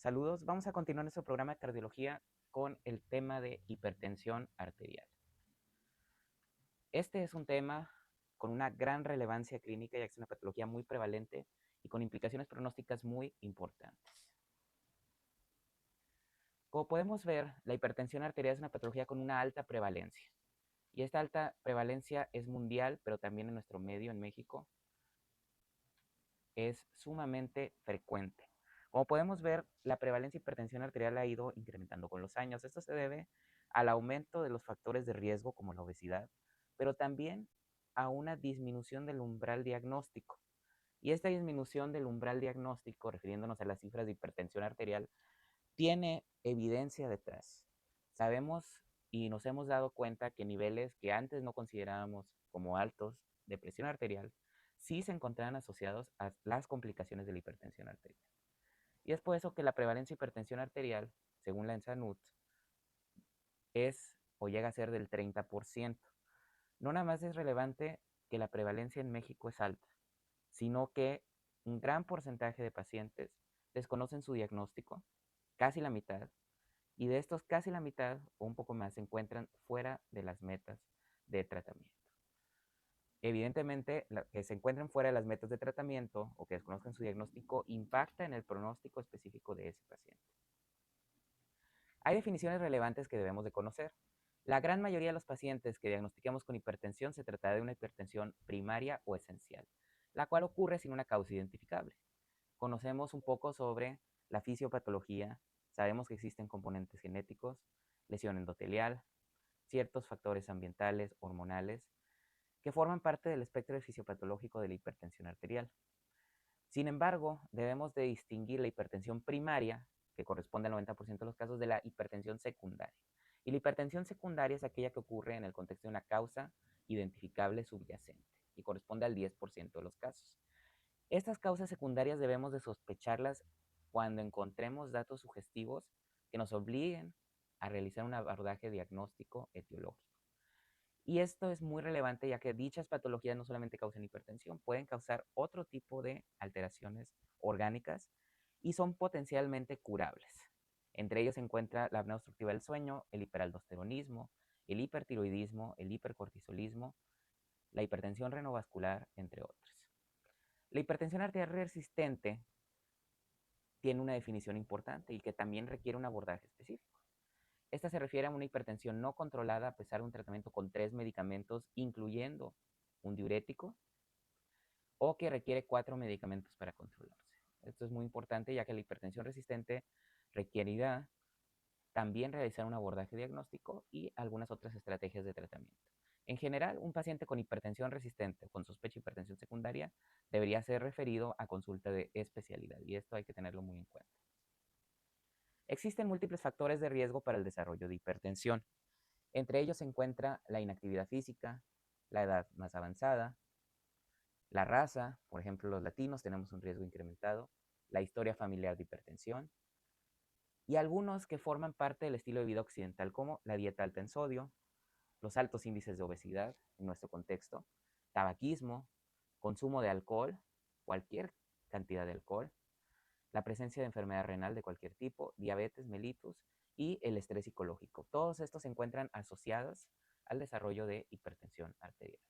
Saludos, vamos a continuar nuestro programa de cardiología con el tema de hipertensión arterial. Este es un tema con una gran relevancia clínica, ya que es una patología muy prevalente y con implicaciones pronósticas muy importantes. Como podemos ver, la hipertensión arterial es una patología con una alta prevalencia. Y esta alta prevalencia es mundial, pero también en nuestro medio, en México, es sumamente frecuente. Como podemos ver, la prevalencia de hipertensión arterial ha ido incrementando con los años. Esto se debe al aumento de los factores de riesgo como la obesidad, pero también a una disminución del umbral diagnóstico. Y esta disminución del umbral diagnóstico, refiriéndonos a las cifras de hipertensión arterial, tiene evidencia detrás. Sabemos y nos hemos dado cuenta que niveles que antes no considerábamos como altos de presión arterial sí se encontraban asociados a las complicaciones de la hipertensión arterial. Y es por eso que la prevalencia de hipertensión arterial, según la ENSANUD, es o llega a ser del 30%. No nada más es relevante que la prevalencia en México es alta, sino que un gran porcentaje de pacientes desconocen su diagnóstico, casi la mitad, y de estos casi la mitad o un poco más se encuentran fuera de las metas de tratamiento. Evidentemente, que se encuentren fuera de las metas de tratamiento o que desconozcan su diagnóstico impacta en el pronóstico específico de ese paciente. Hay definiciones relevantes que debemos de conocer. La gran mayoría de los pacientes que diagnostiquemos con hipertensión se trata de una hipertensión primaria o esencial, la cual ocurre sin una causa identificable. Conocemos un poco sobre la fisiopatología, sabemos que existen componentes genéticos, lesión endotelial, ciertos factores ambientales, hormonales, que forman parte del espectro fisiopatológico de la hipertensión arterial. Sin embargo, debemos de distinguir la hipertensión primaria, que corresponde al 90% de los casos, de la hipertensión secundaria. Y la hipertensión secundaria es aquella que ocurre en el contexto de una causa identificable subyacente y corresponde al 10% de los casos. Estas causas secundarias debemos de sospecharlas cuando encontremos datos sugestivos que nos obliguen a realizar un abordaje diagnóstico etiológico. Y esto es muy relevante ya que dichas patologías no solamente causan hipertensión, pueden causar otro tipo de alteraciones orgánicas y son potencialmente curables. Entre ellos se encuentra la apnea obstructiva del sueño, el hiperaldosteronismo, el hipertiroidismo, el hipercortisolismo, la hipertensión renovascular, entre otros. La hipertensión arterial resistente tiene una definición importante y que también requiere un abordaje específico. Esta se refiere a una hipertensión no controlada a pesar de un tratamiento con 3 medicamentos, incluyendo un diurético, o que requiere 4 medicamentos para controlarse. Esto es muy importante ya que la hipertensión resistente requerirá también realizar un abordaje diagnóstico y algunas otras estrategias de tratamiento. En general, un paciente con hipertensión resistente o con sospecha de hipertensión secundaria debería ser referido a consulta de especialidad y esto hay que tenerlo muy en cuenta. Existen múltiples factores de riesgo para el desarrollo de hipertensión. Entre ellos se encuentra la inactividad física, la edad más avanzada, la raza, por ejemplo, los latinos tenemos un riesgo incrementado, la historia familiar de hipertensión y algunos que forman parte del estilo de vida occidental, como la dieta alta en sodio, los altos índices de obesidad en nuestro contexto, tabaquismo, consumo de alcohol, cualquier cantidad de alcohol, la presencia de enfermedad renal de cualquier tipo, diabetes mellitus y el estrés psicológico. Todos estos se encuentran asociados al desarrollo de hipertensión arterial.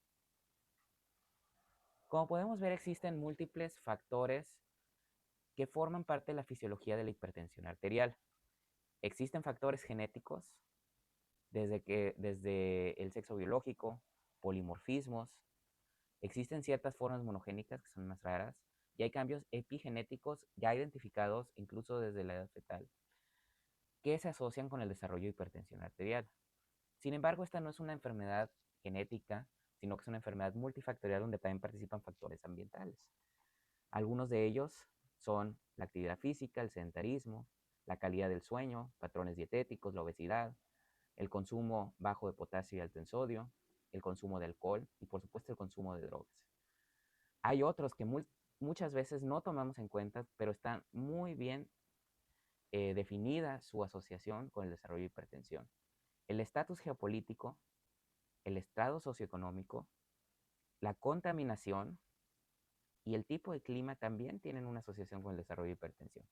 Como podemos ver, existen múltiples factores que forman parte de la fisiología de la hipertensión arterial. Existen factores genéticos, desde el sexo biológico, polimorfismos, existen ciertas formas monogénicas que son más raras, y hay cambios epigenéticos ya identificados incluso desde la edad fetal, que se asocian con el desarrollo de hipertensión arterial. Sin embargo, esta no es una enfermedad genética, sino que es una enfermedad multifactorial donde también participan factores ambientales. Algunos de ellos son la actividad física, el sedentarismo, la calidad del sueño, patrones dietéticos, la obesidad, el consumo bajo de potasio y alto en sodio, el consumo de alcohol y por supuesto el consumo de drogas. Hay otros que muchas veces no tomamos en cuenta, pero están muy bien definida su asociación con el desarrollo de hipertensión. El estatus geopolítico, el estado socioeconómico, la contaminación y el tipo de clima también tienen una asociación con el desarrollo de hipertensión.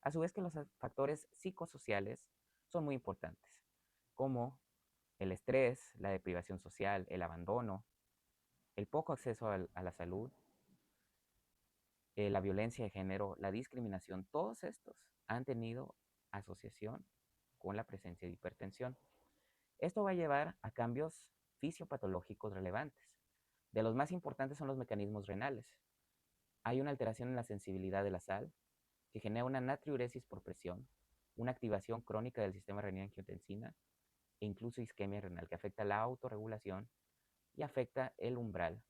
A su vez que los factores psicosociales son muy importantes, como el estrés, la deprivación social, el abandono, el poco acceso a la salud, la violencia de género, la discriminación, todos estos han tenido asociación con la presencia de hipertensión. Esto va a llevar a cambios fisiopatológicos relevantes. De los más importantes son los mecanismos renales. Hay una alteración en la sensibilidad de la sal que genera una natriuresis por presión, una activación crónica del sistema renina-angiotensina e incluso isquemia renal que afecta la autorregulación y afecta el umbral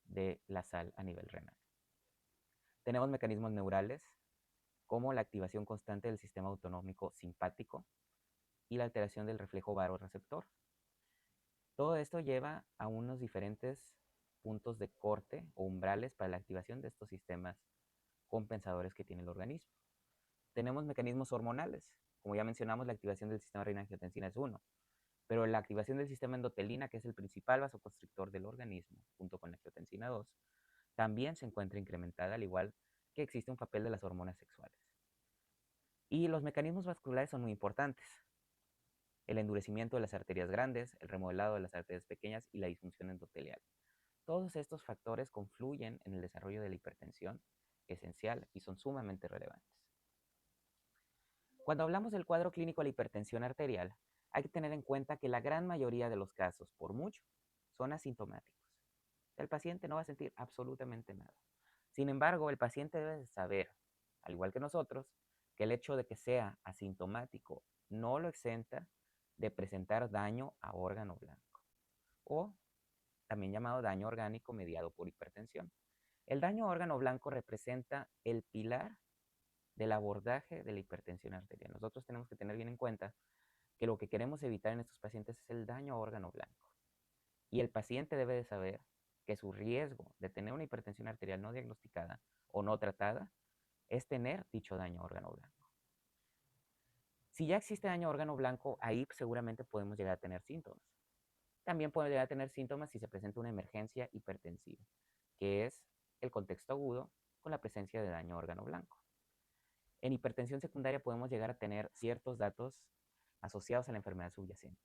de la sal a nivel renal. Tenemos mecanismos neurales como la activación constante del sistema autonómico simpático y la alteración del reflejo vasoreceptor. Todo esto lleva a unos diferentes puntos de corte o umbrales para la activación de estos sistemas compensadores que tiene el organismo. Tenemos mecanismos hormonales. Como ya mencionamos, la activación del sistema renina-angiotensina es uno, pero la activación del sistema endotelina, que es el principal vasoconstrictor del organismo, junto con la angiotensina 2, también se encuentra incrementada, al igual que existe un papel de las hormonas sexuales. Y los mecanismos vasculares son muy importantes. El endurecimiento de las arterias grandes, el remodelado de las arterias pequeñas y la disfunción endotelial. Todos estos factores confluyen en el desarrollo de la hipertensión esencial y son sumamente relevantes. Cuando hablamos del cuadro clínico de la hipertensión arterial, hay que tener en cuenta que la gran mayoría de los casos, por mucho, son asintomáticos. El paciente no va a sentir absolutamente nada. Sin embargo, el paciente debe saber, al igual que nosotros, que el hecho de que sea asintomático no lo exenta de presentar daño a órgano blanco, o también llamado daño orgánico mediado por hipertensión. El daño a órgano blanco representa el pilar del abordaje de la hipertensión arterial. Nosotros tenemos que tener bien en cuenta que lo que queremos evitar en estos pacientes es el daño a órgano blanco. Y el paciente debe de saber que su riesgo de tener una hipertensión arterial no diagnosticada o no tratada es tener dicho daño a órgano blanco. Si ya existe daño a órgano blanco, ahí seguramente podemos llegar a tener síntomas. También podemos llegar a tener síntomas si se presenta una emergencia hipertensiva, que es el contexto agudo con la presencia de daño a órgano blanco. En hipertensión secundaria podemos llegar a tener ciertos datos asociados a la enfermedad subyacente.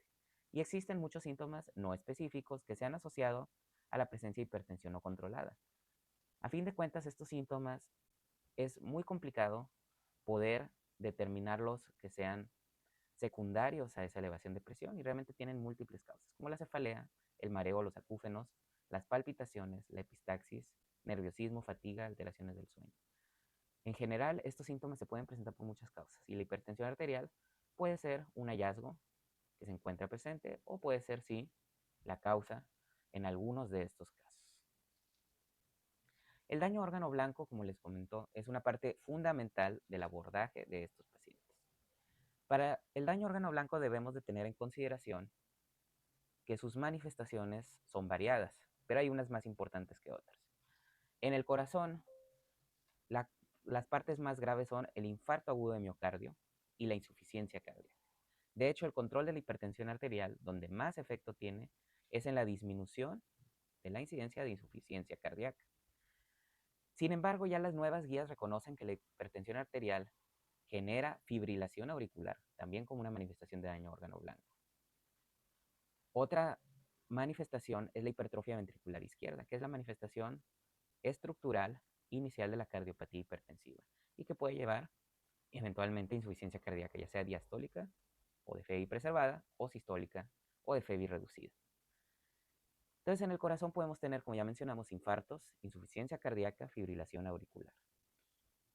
Y existen muchos síntomas no específicos que se han asociado a la presencia de hipertensión no controlada. A fin de cuentas, estos síntomas es muy complicado poder determinarlos que sean secundarios a esa elevación de presión y realmente tienen múltiples causas, como la cefalea, el mareo, los acúfenos, las palpitaciones, la epistaxis, nerviosismo, fatiga, alteraciones del sueño. En general, estos síntomas se pueden presentar por muchas causas y la hipertensión arterial puede ser un hallazgo que se encuentra presente o puede ser, sí, la causa en algunos de estos casos. El daño a órgano blanco, como les comentó, es una parte fundamental del abordaje de estos pacientes. Para el daño a órgano blanco debemos de tener en consideración que sus manifestaciones son variadas, pero hay unas más importantes que otras. En el corazón, las partes más graves son el infarto agudo de miocardio y la insuficiencia cardíaca. De hecho, el control de la hipertensión arterial, donde más efecto tiene, es en la disminución de la incidencia de insuficiencia cardíaca. Sin embargo, ya las nuevas guías reconocen que la hipertensión arterial genera fibrilación auricular, también como una manifestación de daño a órgano blanco. Otra manifestación es la hipertrofia ventricular izquierda, que es la manifestación estructural inicial de la cardiopatía hipertensiva y que puede llevar eventualmente a insuficiencia cardíaca, ya sea diastólica o de FEBI preservada, o sistólica o de FEBI reducida. Entonces, en el corazón podemos tener, como ya mencionamos, infartos, insuficiencia cardíaca, fibrilación auricular.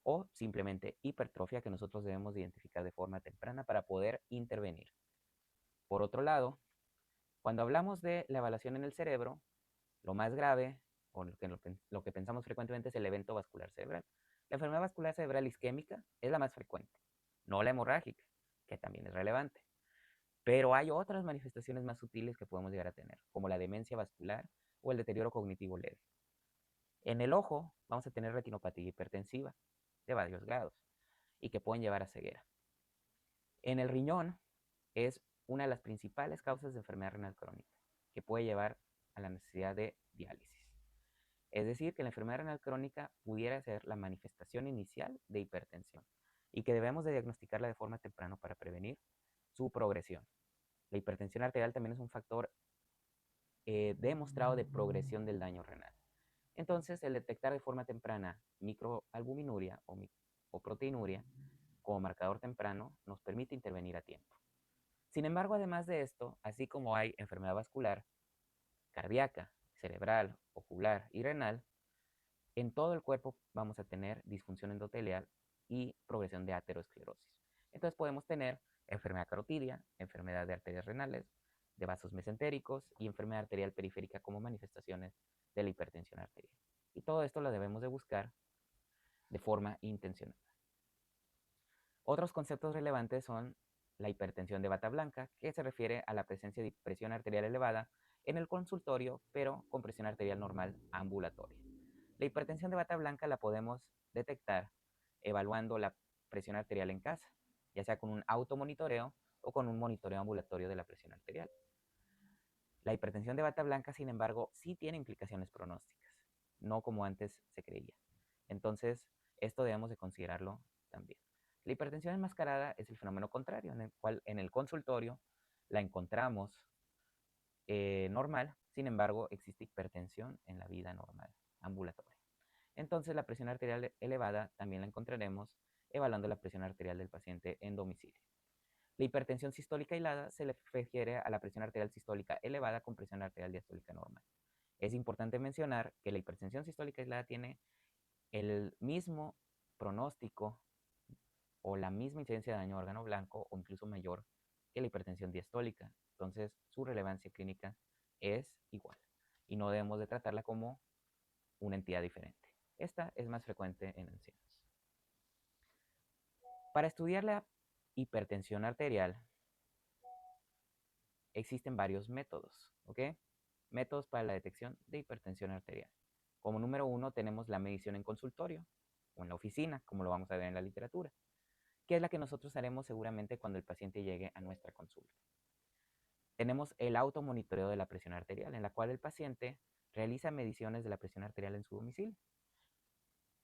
O simplemente hipertrofia que nosotros debemos identificar de forma temprana para poder intervenir. Por otro lado, cuando hablamos de la evaluación en el cerebro, lo más grave, o lo que pensamos frecuentemente es el evento vascular cerebral. La enfermedad vascular cerebral isquémica es la más frecuente, no la hemorrágica, que también es relevante. Pero hay otras manifestaciones más sutiles que podemos llegar a tener, como la demencia vascular o el deterioro cognitivo leve. En el ojo vamos a tener retinopatía hipertensiva de varios grados y que pueden llevar a ceguera. En el riñón es una de las principales causas de enfermedad renal crónica, que puede llevar a la necesidad de diálisis. Es decir, que la enfermedad renal crónica pudiera ser la manifestación inicial de hipertensión y que debemos de diagnosticarla de forma temprana para prevenir su progresión. La hipertensión arterial también es un factor demostrado de progresión del daño renal. Entonces, el detectar de forma temprana microalbuminuria o proteinuria como marcador temprano nos permite intervenir a tiempo. Sin embargo, además de esto, así como hay enfermedad vascular, cardíaca, cerebral, ocular y renal, en todo el cuerpo vamos a tener disfunción endotelial y progresión de aterosclerosis. Entonces podemos tener enfermedad carotidia, enfermedad de arterias renales, de vasos mesentéricos y enfermedad arterial periférica como manifestaciones de la hipertensión arterial. Y todo esto lo debemos de buscar de forma intencionada. Otros conceptos relevantes son la hipertensión de bata blanca, que se refiere a la presencia de presión arterial elevada en el consultorio, pero con presión arterial normal ambulatoria. La hipertensión de bata blanca la podemos detectar evaluando la presión arterial en casa, ya sea con un automonitoreo o con un monitoreo ambulatorio de la presión arterial. La hipertensión de bata blanca, sin embargo, sí tiene implicaciones pronósticas, no como antes se creía. Entonces, esto debemos de considerarlo también. La hipertensión enmascarada es el fenómeno contrario, en el cual en el consultorio la encontramos normal, sin embargo, existe hipertensión en la vida normal, ambulatoria. Entonces, la presión arterial elevada también la encontraremos evaluando la presión arterial del paciente en domicilio. La hipertensión sistólica aislada se le refiere a la presión arterial sistólica elevada con presión arterial diastólica normal. Es importante mencionar que la hipertensión sistólica aislada tiene el mismo pronóstico o la misma incidencia de daño a órgano blanco o incluso mayor que la hipertensión diastólica. Entonces, su relevancia clínica es igual y no debemos de tratarla como una entidad diferente. Esta es más frecuente en ancianos. Para estudiar la hipertensión arterial existen varios métodos, ¿ok? Métodos para la detección de hipertensión arterial. Como número 1 tenemos la medición en consultorio o en la oficina, como lo vamos a ver en la literatura, que es la que nosotros haremos seguramente cuando el paciente llegue a nuestra consulta. Tenemos el automonitoreo de la presión arterial, en la cual el paciente realiza mediciones de la presión arterial en su domicilio.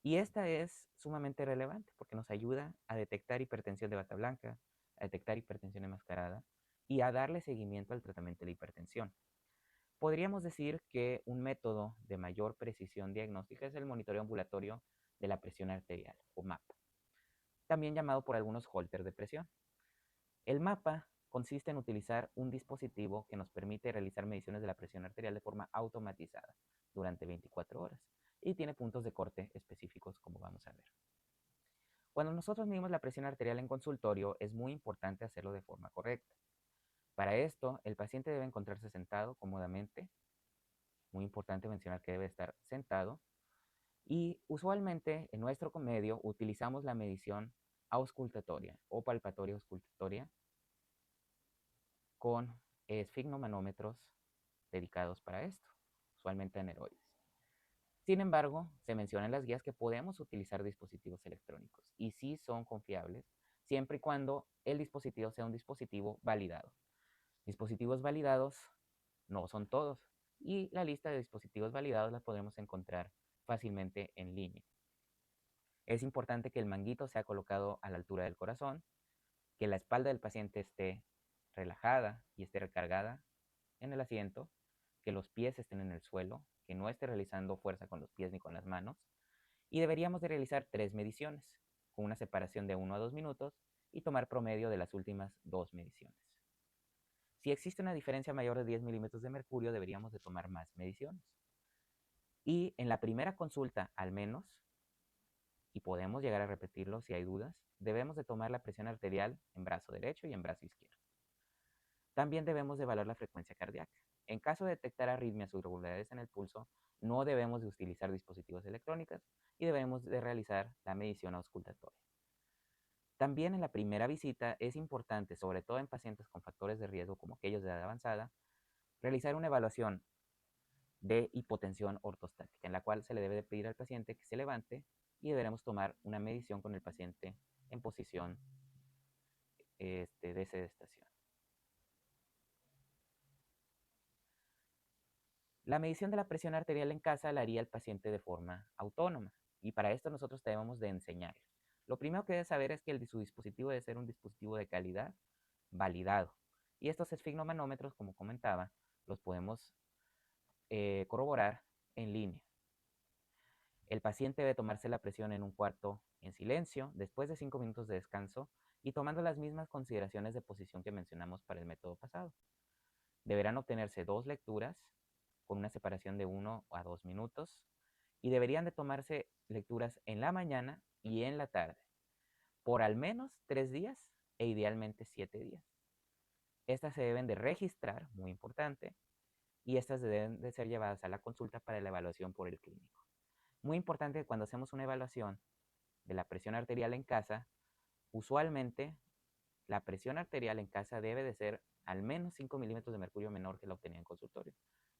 Y esta es sumamente relevante porque nos ayuda a detectar hipertensión de bata blanca, a detectar hipertensión enmascarada y a darle seguimiento al tratamiento de la hipertensión. Podríamos decir que un método de mayor precisión diagnóstica es el monitoreo ambulatorio de la presión arterial, o MAP, también llamado por algunos Holter de presión. El MAPA consiste en utilizar un dispositivo que nos permite realizar mediciones de la presión arterial de forma automatizada durante 24 horas y tiene puntos de corte específicos, como vamos a ver. Cuando nosotros medimos la presión arterial en consultorio, es muy importante hacerlo de forma correcta. Para esto, el paciente debe encontrarse sentado cómodamente. Muy importante mencionar que debe estar sentado. Y usualmente en nuestro medio utilizamos la medición auscultatoria o palpatoria auscultatoria con esfigmomanómetros dedicados para esto, usualmente aneroides. Sin embargo, se menciona en las guías que podemos utilizar dispositivos electrónicos y sí son confiables siempre y cuando el dispositivo sea un dispositivo validado. Dispositivos validados no son todos y la lista de dispositivos validados la podemos encontrar fácilmente en línea. Es importante que el manguito sea colocado a la altura del corazón, que la espalda del paciente esté relajada y esté recargada en el asiento, que los pies estén en el suelo, que no esté realizando fuerza con los pies ni con las manos, y deberíamos de realizar 3 mediciones, con una separación de 1 a 2 minutos y tomar promedio de las últimas 2 mediciones. Si existe una diferencia mayor de 10 milímetros de mercurio, deberíamos de tomar más mediciones. Y en la primera consulta, al menos, y podemos llegar a repetirlo si hay dudas, debemos de tomar la presión arterial en brazo derecho y en brazo izquierdo. También debemos de evaluar la frecuencia cardíaca. En caso de detectar arritmias o irregularidades en el pulso, no debemos de utilizar dispositivos electrónicos y debemos de realizar la medición auscultatoria. También en la primera visita es importante, sobre todo en pacientes con factores de riesgo como aquellos de edad avanzada, realizar una evaluación de hipotensión ortostática, en la cual se le debe de pedir al paciente que se levante y deberemos tomar una medición con el paciente en posición de sedestación. La medición de la presión arterial en casa la haría el paciente de forma autónoma y para esto nosotros debemos de enseñarle. Lo primero que debe saber es que su dispositivo debe ser un dispositivo de calidad validado. Y estos esfigmomanómetros, como comentaba, los podemos corroborar en línea. El paciente debe tomarse la presión en un cuarto en silencio, después de 5 minutos de descanso y tomando las mismas consideraciones de posición que mencionamos para el método pasado. Deberán obtenerse 2 lecturas con una separación de 1 a 2 minutos y deberían de tomarse lecturas en la mañana y en la tarde, por al menos 3 días e idealmente 7 días. Estas se deben de registrar, muy importante, y estas deben de ser llevadas a la consulta para la evaluación por el clínico. Muy importante que cuando hacemos una evaluación de la presión arterial en casa, usualmente la presión arterial en casa debe de ser al menos 5 milímetros de mercurio menor que la obtenida en consultorio.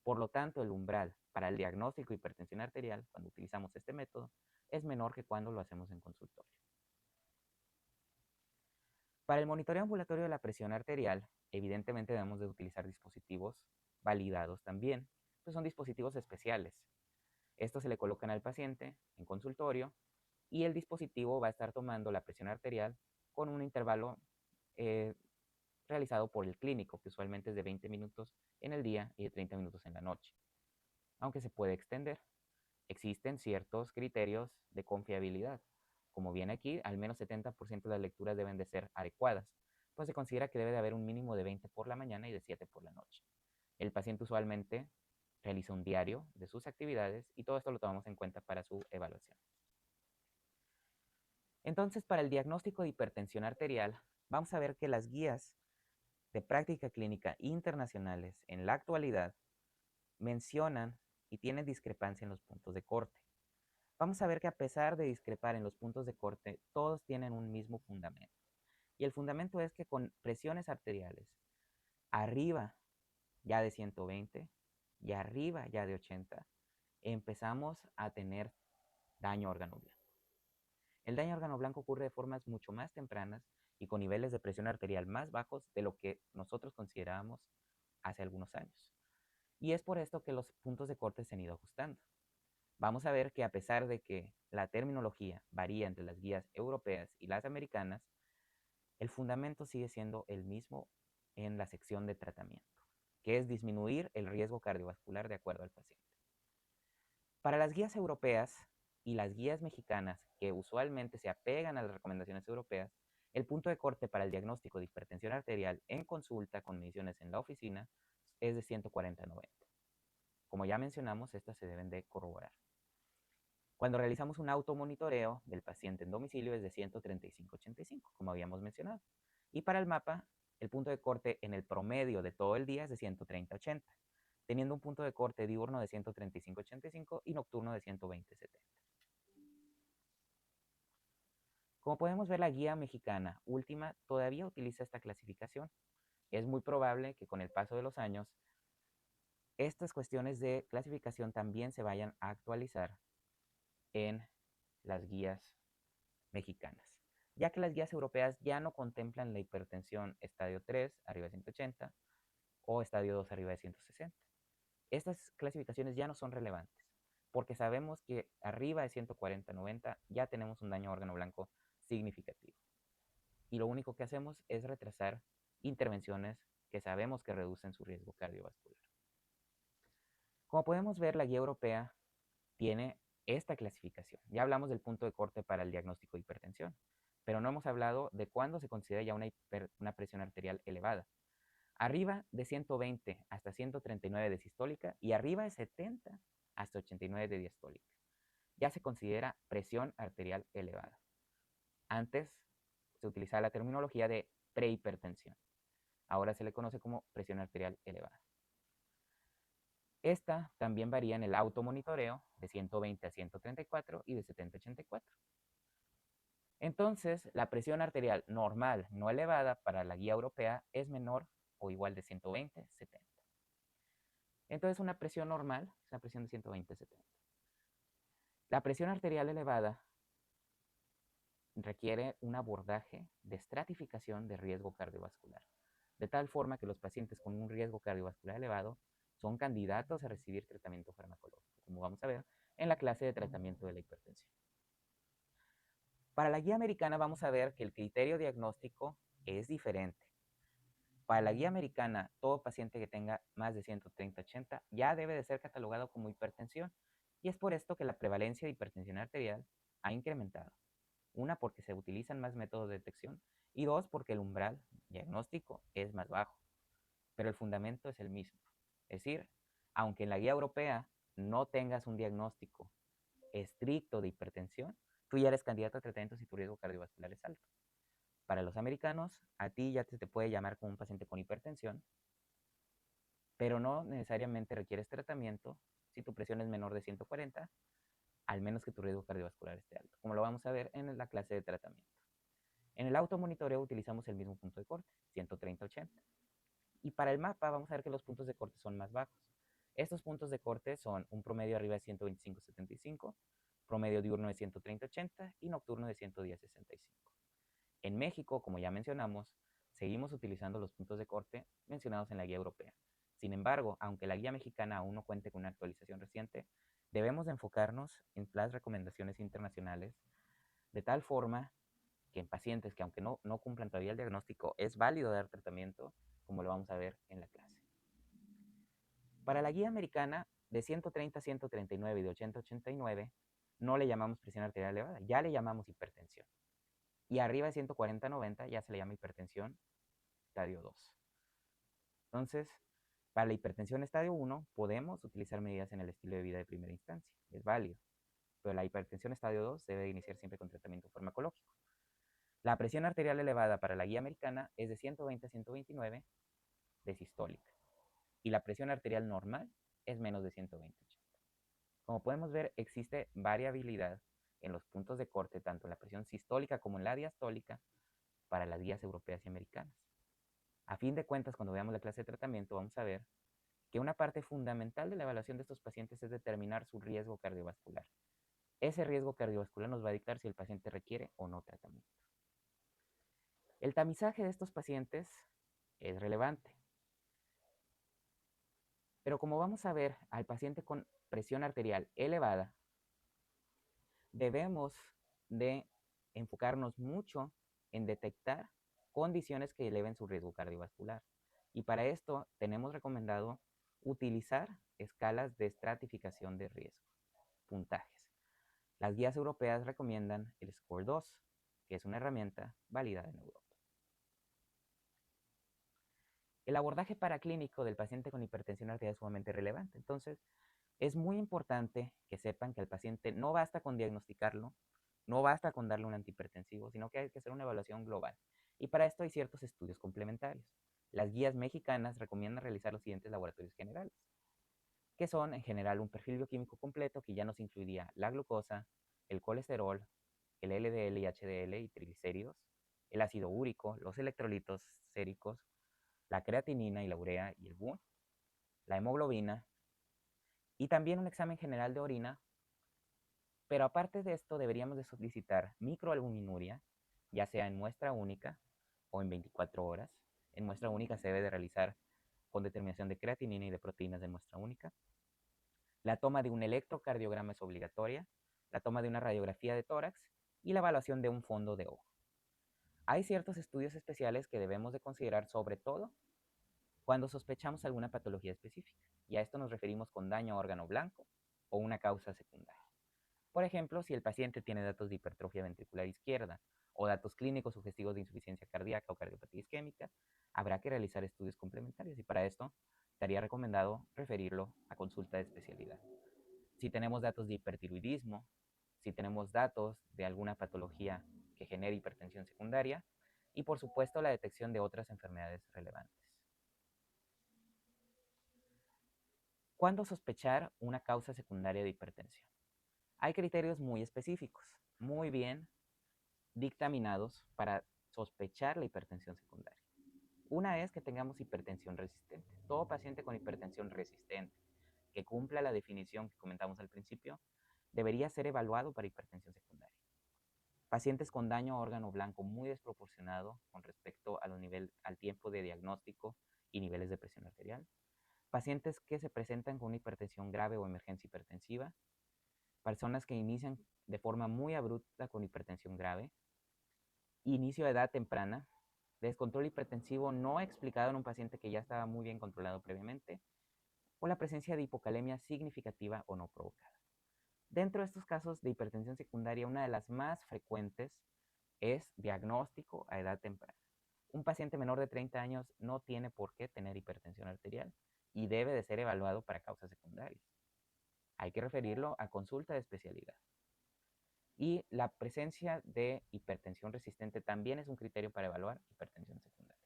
Por lo tanto, el umbral para el diagnóstico de hipertensión arterial, cuando utilizamos este método, es menor que cuando lo hacemos en consultorio. Para el monitoreo ambulatorio de la presión arterial, evidentemente debemos de utilizar dispositivos validados también, pues son dispositivos especiales. Estos se le colocan al paciente en consultorio y el dispositivo va a estar tomando la presión arterial con un intervalo realizado por el clínico, que usualmente es de 20 minutos en el día y de 30 minutos en la noche, aunque se puede extender. Existen ciertos criterios de confiabilidad. Como viene aquí, al menos 70% de las lecturas deben de ser adecuadas, pues se considera que debe de haber un mínimo de 20 por la mañana y de 7 por la noche. El paciente usualmente realiza un diario de sus actividades y todo esto lo tomamos en cuenta para su evaluación. Entonces, para el diagnóstico de hipertensión arterial, vamos a ver que las guías de práctica clínica internacionales en la actualidad mencionan y tienen discrepancia en los puntos de corte. Vamos a ver que a pesar de discrepar en los puntos de corte, todos tienen un mismo fundamento. Y el fundamento es que con presiones arteriales arriba ya de 120 y arriba ya de 80, empezamos a tener daño órgano blanco. El daño órgano blanco ocurre de formas mucho más tempranas y con niveles de presión arterial más bajos de lo que nosotros considerábamos hace algunos años. Y es por esto que los puntos de corte se han ido ajustando. Vamos a ver que a pesar de que la terminología varía entre las guías europeas y las americanas, el fundamento sigue siendo el mismo en la sección de tratamiento, que es disminuir el riesgo cardiovascular de acuerdo al paciente. Para las guías europeas y las guías mexicanas, que usualmente se apegan a las recomendaciones europeas, el punto de corte para el diagnóstico de hipertensión arterial en consulta con mediciones en la oficina es de 140/90. Como ya mencionamos, estas se deben de corroborar. Cuando realizamos un automonitoreo del paciente en domicilio es de 135/85, como habíamos mencionado. Y para el mapa, el punto de corte en el promedio de todo el día es de 130/80, teniendo un punto de corte diurno de 135/85 y nocturno de 120/70. Como podemos ver, la guía mexicana última todavía utiliza esta clasificación. Es muy probable que con el paso de los años, estas cuestiones de clasificación también se vayan a actualizar en las guías mexicanas, ya que las guías europeas ya no contemplan la hipertensión estadio 3 arriba de 180 o estadio 2 arriba de 160. Estas clasificaciones ya no son relevantes, porque sabemos que arriba de 140/90 ya tenemos un daño a órgano blanco significativo. Y lo único que hacemos es retrasar intervenciones que sabemos que reducen su riesgo cardiovascular. Como podemos ver, la guía europea tiene esta clasificación. Ya hablamos del punto de corte para el diagnóstico de hipertensión, pero no hemos hablado de cuándo se considera ya una presión arterial elevada. Arriba de 120 hasta 139 de sistólica y arriba de 70 hasta 89 de diastólica. Ya se considera presión arterial elevada. Antes se utilizaba la terminología de prehipertensión. Ahora se le conoce como presión arterial elevada. Esta también varía en el automonitoreo de 120 a 134 y de 70 a 84. Entonces, la presión arterial normal no elevada para la guía europea es menor o igual de 120/70. Entonces, una presión normal es una presión de 120/70. La presión arterial elevada requiere un abordaje de estratificación de riesgo cardiovascular, de tal forma que los pacientes con un riesgo cardiovascular elevado son candidatos a recibir tratamiento farmacológico, como vamos a ver en la clase de tratamiento de la hipertensión. Para la guía americana vamos a ver que el criterio diagnóstico es diferente. Para la guía americana, todo paciente que tenga más de 130/80 ya debe de ser catalogado como hipertensión, y es por esto que la prevalencia de hipertensión arterial ha incrementado. Una, porque se utilizan más métodos de detección, y dos, porque el umbral diagnóstico es más bajo, pero el fundamento es el mismo. Es decir, aunque en la guía europea no tengas un diagnóstico estricto de hipertensión, tú ya eres candidato a tratamiento si tu riesgo cardiovascular es alto. Para los americanos, a ti ya te puede llamar como un paciente con hipertensión, pero no necesariamente requieres tratamiento si tu presión es menor de 140, al menos que tu riesgo cardiovascular esté alto, como lo vamos a ver en la clase de tratamiento. En el automonitoreo utilizamos el mismo punto de corte, 130/80. Y para el mapa vamos a ver que los puntos de corte son más bajos. Estos puntos de corte son un promedio arriba de 125/75, promedio diurno de 130/80 y nocturno de 110/65. En México, como ya mencionamos, seguimos utilizando los puntos de corte mencionados en la guía europea. Sin embargo, aunque la guía mexicana aún no cuente con una actualización reciente, debemos de enfocarnos en las recomendaciones internacionales de tal forma que en pacientes que aunque no cumplan todavía el diagnóstico, es válido dar tratamiento, como lo vamos a ver en la clase. Para la guía americana, de 130/139 y de 80/89, no le llamamos presión arterial elevada, ya le llamamos hipertensión. Y arriba de 140/90 ya se le llama hipertensión estadio 2. Entonces, para la hipertensión estadio 1 podemos utilizar medidas en el estilo de vida de primera instancia, es válido, pero la hipertensión estadio 2 debe iniciar siempre con tratamiento farmacológico. La presión arterial elevada para la guía americana es de 120/129 de sistólica, y la presión arterial normal es menos de 120/80. Como podemos ver, existe variabilidad en los puntos de corte, tanto en la presión sistólica como en la diastólica, para las guías europeas y americanas. A fin de cuentas, cuando veamos la clase de tratamiento, vamos a ver que una parte fundamental de la evaluación de estos pacientes es determinar su riesgo cardiovascular. Ese riesgo cardiovascular nos va a dictar si el paciente requiere o no tratamiento. El tamizaje de estos pacientes es relevante, pero como vamos a ver al paciente con presión arterial elevada, debemos de enfocarnos mucho en detectar condiciones que eleven su riesgo cardiovascular. Y para esto tenemos recomendado utilizar escalas de estratificación de riesgo, puntajes. Las guías europeas recomiendan el SCORE-2, que es una herramienta validada en Europa. El abordaje paraclínico del paciente con hipertensión arterial es sumamente relevante. Entonces, es muy importante que sepan que al paciente no basta con diagnosticarlo, no basta con darle un antihipertensivo, sino que hay que hacer una evaluación global. Y para esto hay ciertos estudios complementarios. Las guías mexicanas recomiendan realizar los siguientes laboratorios generales, que son en general un perfil bioquímico completo que ya nos incluiría la glucosa, el colesterol, el LDL y HDL y triglicéridos, el ácido úrico, los electrolitos séricos, la creatinina y la urea y el BUN, la hemoglobina, y también un examen general de orina. Pero aparte de esto, deberíamos de solicitar microalbuminuria, ya sea en muestra única o en 24 horas. En muestra única se debe de realizar con determinación de creatinina y de proteínas de muestra única. La toma de un electrocardiograma es obligatoria, la toma de una radiografía de tórax y la evaluación de un fondo de ojo. Hay ciertos estudios especiales que debemos de considerar, sobre todo cuando sospechamos alguna patología específica, y a esto nos referimos con daño a órgano blanco o una causa secundaria. Por ejemplo, si el paciente tiene datos de hipertrofia ventricular izquierda o datos clínicos sugestivos de insuficiencia cardíaca o cardiopatía isquémica, habrá que realizar estudios complementarios, y para esto estaría recomendado referirlo a consulta de especialidad. Si tenemos datos de hipertiroidismo, si tenemos datos de alguna patología que genere hipertensión secundaria, y por supuesto la detección de otras enfermedades relevantes. ¿Cuándo sospechar una causa secundaria de hipertensión? Hay criterios muy específicos, muy bien dictaminados para sospechar la hipertensión secundaria. Una es que tengamos hipertensión resistente. Todo paciente con hipertensión resistente que cumpla la definición que comentamos al principio debería ser evaluado para hipertensión secundaria. Pacientes con daño a órgano blanco muy desproporcionado con respecto al tiempo de diagnóstico y niveles de presión arterial. pacientes que se presentan con una hipertensión grave o emergencia hipertensiva, personas que inician de forma muy abrupta con hipertensión grave, inicio de edad temprana, descontrol hipertensivo no explicado en un paciente que ya estaba muy bien controlado previamente, o la presencia de hipocalemia significativa o no provocada. Dentro de estos casos de hipertensión secundaria, una de las más frecuentes es diagnóstico a edad temprana. Un paciente menor de 30 años no tiene por qué tener hipertensión arterial y debe de ser evaluado para causas secundarias. Hay que referirlo a consulta de especialidad. Y la presencia de hipertensión resistente también es un criterio para evaluar hipertensión secundaria.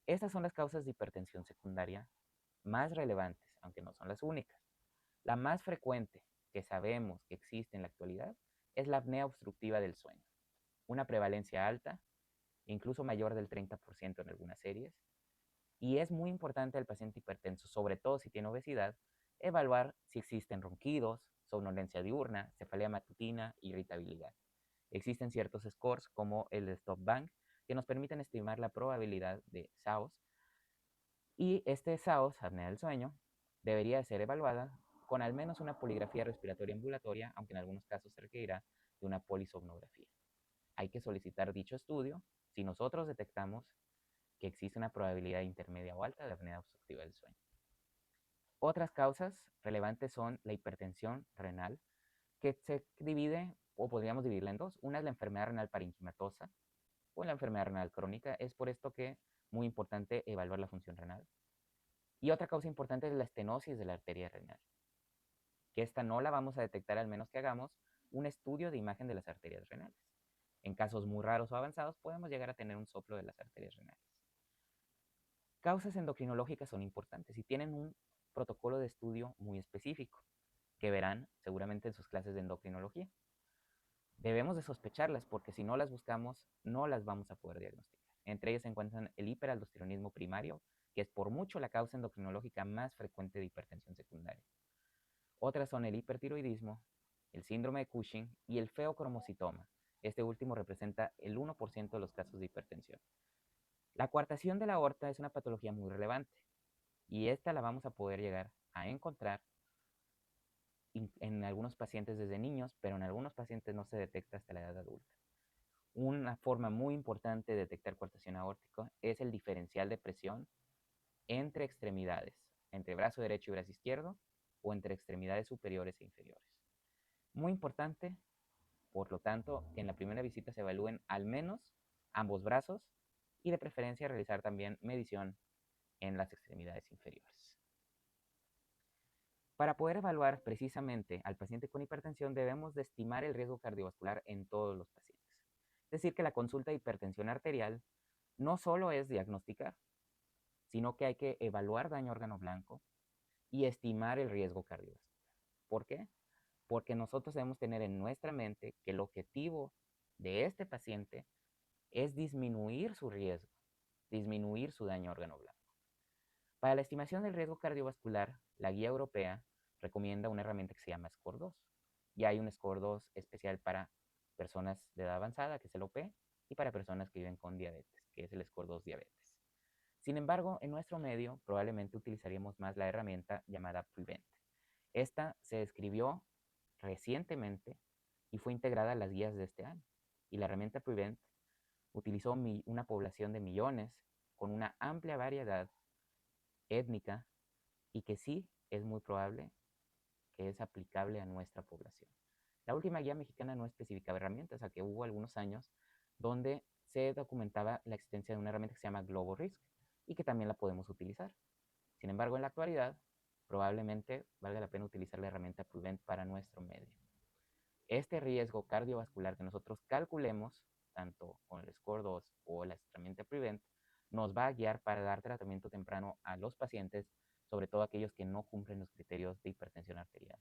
Estas son las causas de hipertensión secundaria más relevantes, aunque no son las únicas. La más frecuente que sabemos que existe en la actualidad es la apnea obstructiva del sueño, una prevalencia alta, incluso mayor del 30% en algunas series, y es muy importante al paciente hipertenso, sobre todo si tiene obesidad, evaluar si existen ronquidos, somnolencia diurna, cefalea matutina, irritabilidad. Existen ciertos scores como el de Stop Bank que nos permiten estimar la probabilidad de SAOS, y este SAOS, apnea del sueño, debería ser evaluada con al menos una poligrafía respiratoria ambulatoria, aunque en algunos casos se requerirá de una polisomnografía. Hay que solicitar dicho estudio si nosotros detectamos que existe una probabilidad intermedia o alta de apnea obstructiva del sueño. Otras causas relevantes son la hipertensión renal, que se divide, o podríamos dividirla en dos. Una es la enfermedad renal parenquimatosa o la enfermedad renal crónica. Es por esto que es muy importante evaluar la función renal. Y otra causa importante es la estenosis de la arteria renal, que esta no la vamos a detectar al menos que hagamos un estudio de imagen de las arterias renales. En casos muy raros o avanzados podemos llegar a tener un soplo de las arterias renales. Causas endocrinológicas son importantes y tienen un protocolo de estudio muy específico, que verán seguramente en sus clases de endocrinología. Debemos de sospecharlas porque si no las buscamos, no las vamos a poder diagnosticar. Entre ellas se encuentran el hiperaldosteronismo primario, que es por mucho la causa endocrinológica más frecuente de hipertensión secundaria. Otras son el hipertiroidismo, el síndrome de Cushing y el feocromocitoma. Este último representa el 1% de los casos de hipertensión. La coartación de la aorta es una patología muy relevante y esta la vamos a poder llegar a encontrar en algunos pacientes desde niños, pero en algunos pacientes no se detecta hasta la edad adulta. Una forma muy importante de detectar coartación aórtica es el diferencial de presión entre extremidades, entre brazo derecho y brazo izquierdo, o entre extremidades superiores e inferiores. Muy importante, por lo tanto, que en la primera visita se evalúen al menos ambos brazos y de preferencia realizar también medición en las extremidades inferiores. Para poder evaluar precisamente al paciente con hipertensión debemos de estimar el riesgo cardiovascular en todos los pacientes. Es decir, que la consulta de hipertensión arterial no solo es diagnosticar, sino que hay que evaluar daño órgano blanco y estimar el riesgo cardiovascular. ¿Por qué? Porque nosotros debemos tener en nuestra mente que el objetivo de este paciente es disminuir su riesgo, disminuir su daño órgano blanco. Para la estimación del riesgo cardiovascular, la guía europea recomienda una herramienta que se llama SCORE-2. Y hay un SCORE-2 especial para personas de edad avanzada, que es el OP, y para personas que viven con diabetes, que es el SCORE-2 diabetes. Sin embargo, en nuestro medio probablemente utilizaríamos más la herramienta llamada PREVENT. Esta se describió recientemente y fue integrada a las guías de este año. Y la herramienta PREVENT utilizó una población de millones con una amplia variedad étnica y que sí es muy probable que es aplicable a nuestra población. La última guía mexicana no especificaba herramientas, a que hubo algunos años donde se documentaba la existencia de una herramienta que se llama GloboRisk y que también la podemos utilizar. Sin embargo, en la actualidad, probablemente valga la pena utilizar la herramienta Prevent para nuestro medio. Este riesgo cardiovascular que nosotros calculemos, tanto con el SCORE-2 o la herramienta Prevent, nos va a guiar para dar tratamiento temprano a los pacientes, sobre todo aquellos que no cumplen los criterios de hipertensión arterial.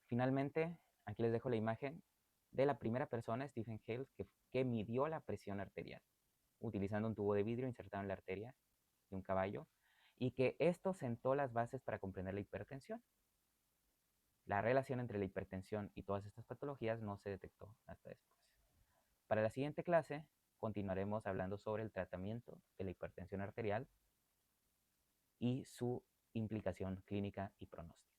Finalmente, aquí les dejo la imagen de la primera persona, Stephen Hales, que midió la presión arterial utilizando un tubo de vidrio insertado en la arteria de un caballo, y que esto sentó las bases para comprender la hipertensión. La relación entre la hipertensión y todas estas patologías no se detectó hasta después. Para la siguiente clase continuaremos hablando sobre el tratamiento de la hipertensión arterial y su implicación clínica y pronóstica.